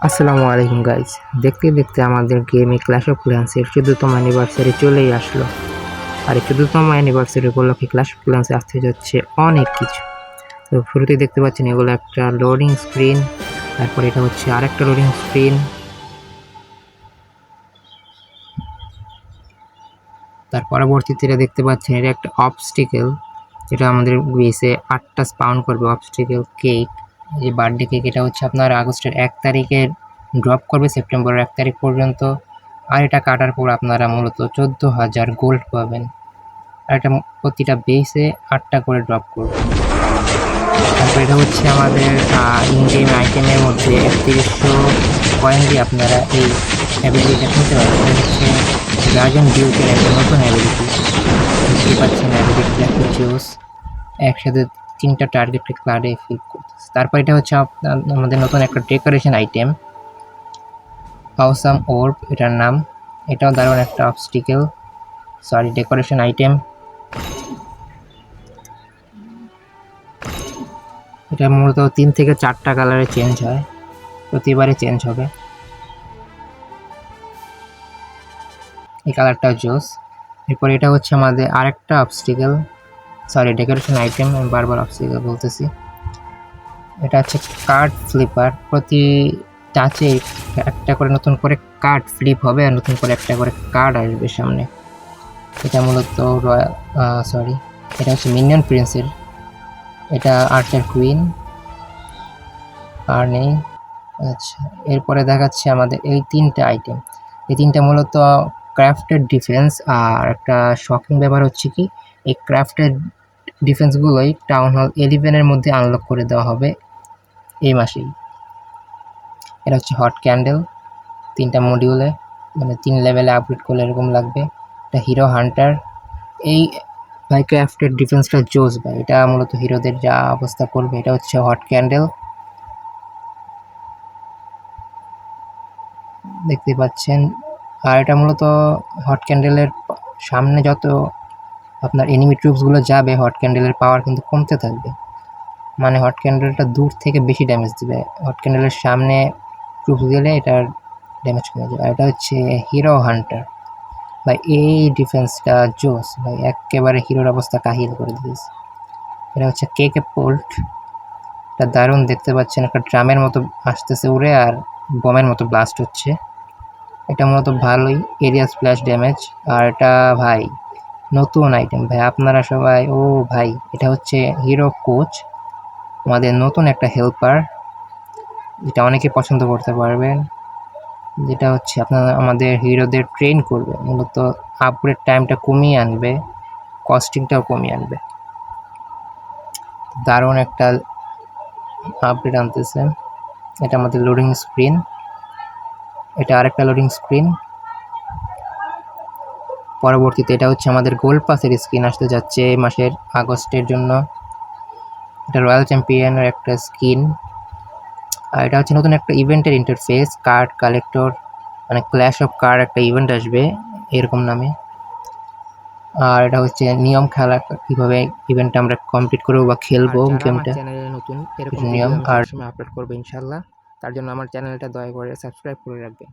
আসসালামু আলাইকুম গাইস। দেখতে দেখতে আমাদের গেমে ক্ল্যাশ অফ ক্ল্যান্সের 14তম অ্যানিভার্সারি চলেই আসলো। আর এই 14তম অ্যানিভার্সারি উপলক্ষে ক্ল্যাশ অফ ক্ল্যান্সে আসতে যাচ্ছে অনেক কিছু। তো শুরুতেই দেখতে পাচ্ছেন এগুলো একটা লোডিং স্ক্রিন, তারপর এটা হচ্ছে আরেকটা লোডিং স্ক্রিন, তার পরবর্তীতে এটা দেখতে পাচ্ছেন এটা একটা অবস্টিকেল, যেটা আমাদের বেসে 8টা স্পাউন করবে অবস্টিকেল কেক। এই বার্থডে কেক এটা হচ্ছে আপনার আগস্টের 1 তারিখে ড্রপ করবে সেপ্টেম্বরের 1 তারিখ পর্যন্ত। আর এটা কাটার পর আপনারা মূলত 14,000 গোল্ড পাবেন। আর এটা প্রতিটা বেসে 8টা করে ড্রপ করবে। তারপর এটা হচ্ছে আমাদের ইন গেম আইটেমের মধ্যে 3100 কয়েন দিয়ে আপনারা এই অ্যাবিলিটিটা কিনতে পারবেন। এটা হচ্ছে গার্ডিয়ান ডিউকের একটা নতুন অ্যাবিলিটি। দেখতে পাচ্ছেন অ্যাবিলিটিটা একটু জোস, একসাথে 3টা টার্গেটকে ক্লাডে ফ্লিপ করতেছে। তারপর এটা হচ্ছে আমাদের নতুন একটা ডেকোরেশন আইটেম, অসাম অর্ব এটার নাম। এটাও দারুণ একটা ডেকোরেশন আইটেম। এটা মূলত 3 থেকে 4টা কালারে চেঞ্জ হয়, প্রতিবারে চেঞ্জ হবে। এই কালারটাও জোস। এরপর এটা হচ্ছে আমাদের আরেকটা ডেকোরেশন আইটেম, আমি বারবার অবস্টিকেল বলতেছি। এটা হচ্ছে কার্ড ফ্লিপার। প্রতি টাচে একটা করে নতুন করে কার্ড ফ্লিপ হবে আর নতুন করে একটা করে কার্ড আসবে সামনে। এটা মূলত এটা হচ্ছে মিনিয়ন প্রিন্সের। এটা আর্চার কুইন আর নেই। আচ্ছা, এরপরে দেখাচ্ছে আমাদের এই 3টা আইটেম। এই 3টা মূলত ক্রাফটেড ডিফেন্স। আর একটা শকিং ব্যাপার হচ্ছে কি, এই ক্রাফটেড ডিফেন্সগুলোই টাউন হল 11-এর মধ্যে আনলক করে দেওয়া হবে এই মাসেই। এটা হচ্ছে হট ক্যান্ডেল, 3টা মডিউলে, মানে 3 লেভেলে আপগ্রেড করলে এরকম লাগবে। এটা হিরো হান্টার। এই ভাই ক্রাফটেড ডিফেন্সটা জোস ভাই, এটা মূলত হিরোদের যা অবস্থা করবে। এটা হচ্ছে হট ক্যান্ডেল, দেখতে পাচ্ছেন। আর এটা মূলত হট ক্যান্ডেলের সামনে যত আপনার এনিমি ট্রুপসগুলো যাবে, হট ক্যান্ডেলের পাওয়ার কিন্তু কমতে থাকবে। মানে হট ক্যান্ডেলটা দূর থেকে বেশি ড্যামেজ দিবে, হট ক্যান্ডেলের সামনে ট্রুপস গেলে এটার ড্যামেজ কমে যাবে। আর এটা হচ্ছে হিরো হান্টার ভাই, এই ডিফেন্সটা জোস ভাই, একেবারে হিরোর অবস্থা কাহিল করে দিয়েছে। এটা হচ্ছে কেকে পোল্ট। এটা দারুণ, দেখতে পাচ্ছেন একটা ড্রামের মতো আসতেছে উড়ে আর বমের মতো ব্লাস্ট হচ্ছে। এটা মূলত ভালোই এরিয়া স্প্ল্যাশ ড্যামেজ। আর এটা ভাই নতুন আইটেম ভাই, আপনারা সবাই ভাই এটা হচ্ছে হিরো কোচ, আমাদের নতুন একটা হেল্পার, যেটা অনেকে পছন্দ করতে পারবেন। যেটা হচ্ছে আপনারা আমাদের হিরোদের ট্রেন করবে, মূলত আপগ্রেড টাইমটা কমিয়ে আনবে, কস্টিংটাও কমিয়ে আনবে। দারুণ একটা আপডেট আনতেছে। এটা আমাদের লোডিং স্ক্রিন, এটা আরেকটা লোডিং স্ক্রিন। পরবর্তীতে এটা হচ্ছে আমাদের গোল্ড পাসের স্কিন আসতে যাচ্ছে এই মাসের আগস্টের জন্য। এটা রয়্যাল চ্যাম্পিয়নের একটা স্কিন। আর এটা হচ্ছে নতুন একটা ইভেন্টের ইন্টারফেস, কার্ড কালেক্টর, মানে ক্ল্যাশ অফ কার্ড একটা ইভেন্ট আসবে এরকম নামে। আর এটা হচ্ছে নিয়ম, খেলা কিভাবে ইভেন্টটা আমরা কমপ্লিট করবো বা খেলবো গেমটা, চ্যানেলে নতুন এরকম নিয়ম। আর আপলোড করবো ইনশাল্লাহ। তার জন্য আমার চ্যানেলটা দয়া করে সাবস্ক্রাইব করে রাখবেন।